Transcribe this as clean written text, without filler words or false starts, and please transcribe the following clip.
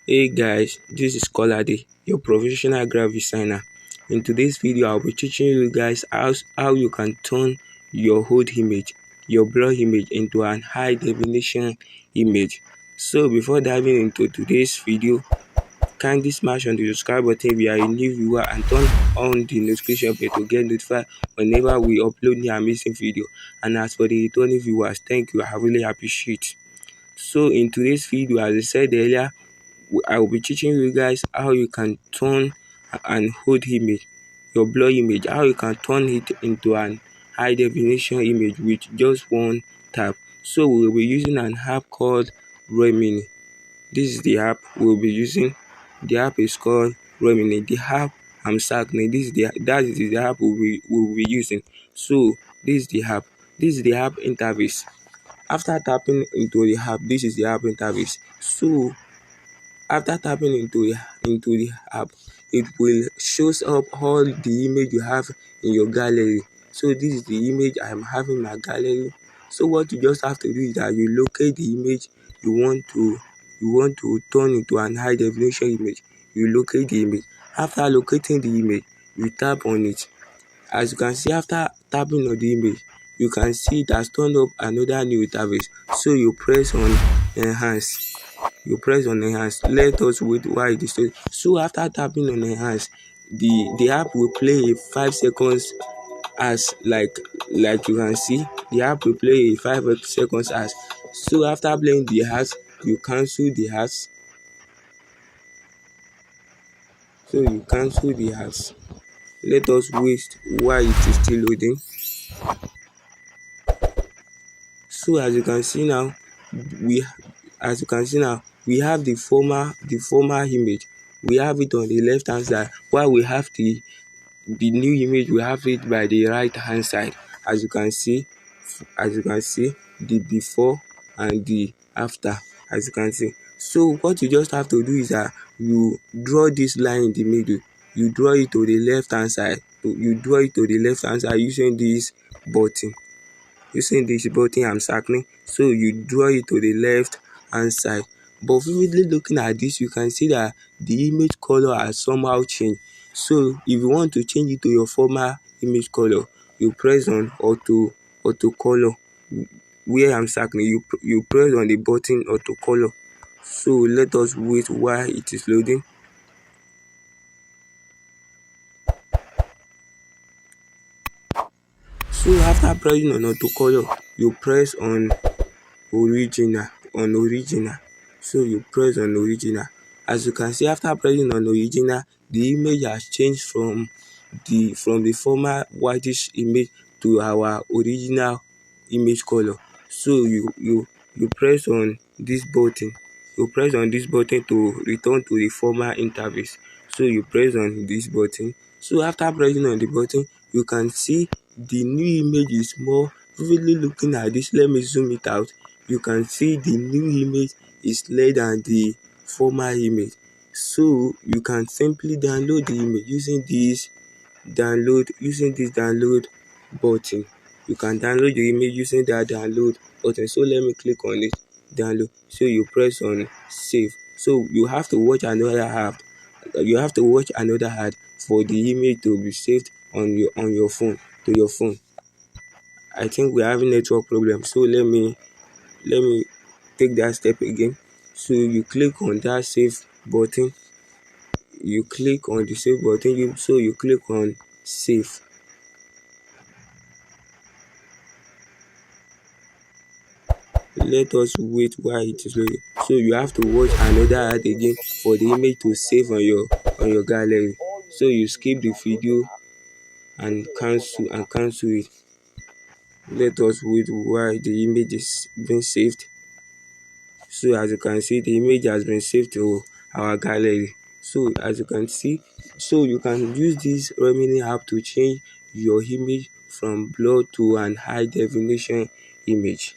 Hey guys, this is Kolade, your professional graphic designer. In today's video, I'll be teaching you guys how you can turn your old image, your blur image into an high definition image. So before diving into today's video, kindly smash on the subscribe button if you are a new viewer and turn on the notification bell to get notified whenever we upload new amazing video. And as for the returning viewers, thank you, I really appreciate. So in today's video, as I said earlier, I will be teaching you guys how you can turn an old image, your blur image, how you can turn it into an high definition image with just one tap. So we will be using an app called Remini. This is the app we'll be using. The app is called Remini. The app I'm circling. That is the app we'll be using. So this is the app. This is the app interface. After tapping into the app, this is the app interface. So after tapping into the app, it will shows up all the image you have in your gallery. So this is the image I'm having in my gallery. So what you just have to do is that you locate the image you want to turn into an high definition image. You locate the image. After locating the image, you tap on it. As you can see, after tapping on the image, you can see it has turned up another new interface. So you press on enhance. Let us wait while it is doing. So after tapping on enhance, the app will play a 5 seconds as like you can see the app will play a 5 seconds as. So after playing the ads, you cancel the ads. Let us wait while it is still loading. So as you can see now, we we have the former image. We have it on the left hand side, while we have the new image, we have it by the right hand side. As you can see, the before and the after, as you can see. So what you just have to do is that you draw this line in the middle. You draw it to the left hand side. Using this button. I'm circling. So you draw it to the left hand side. But vividly looking at this, you can see that the image color has somehow changed. So if you want to change it to your former image color, you press on auto color. Where I'm circling, you press on the button auto color. So let us wait while it is loading. So after pressing on auto color, you press on original. So you press on original. As you can see, after pressing on original, the image has changed from the former whitish image to our original image color. So you press on this button. To return to the former interface. So you press on this button. So after pressing on the button, you can see the new image is more vividly looking at this. Let me zoom it out. You can see the new image is less than the former image. So you can simply download the image using this download button. You can download the image using that download button. So let me click on it, download. So you press on save. So you have to watch another ad for the image to be saved on your phone, to your phone. I think we're having network problem. So let me take that step again. So you click on that save button. You click on the save button. You click on save. Let us wait while it is loading. So you have to watch another ad again for the image to save on your gallery. So you skip the video and cancel it. Let us wait while the image is being saved. So as you can see, the image has been saved to our gallery. So as you can see, so you can use this Remini app to change your image from blur to an high definition image.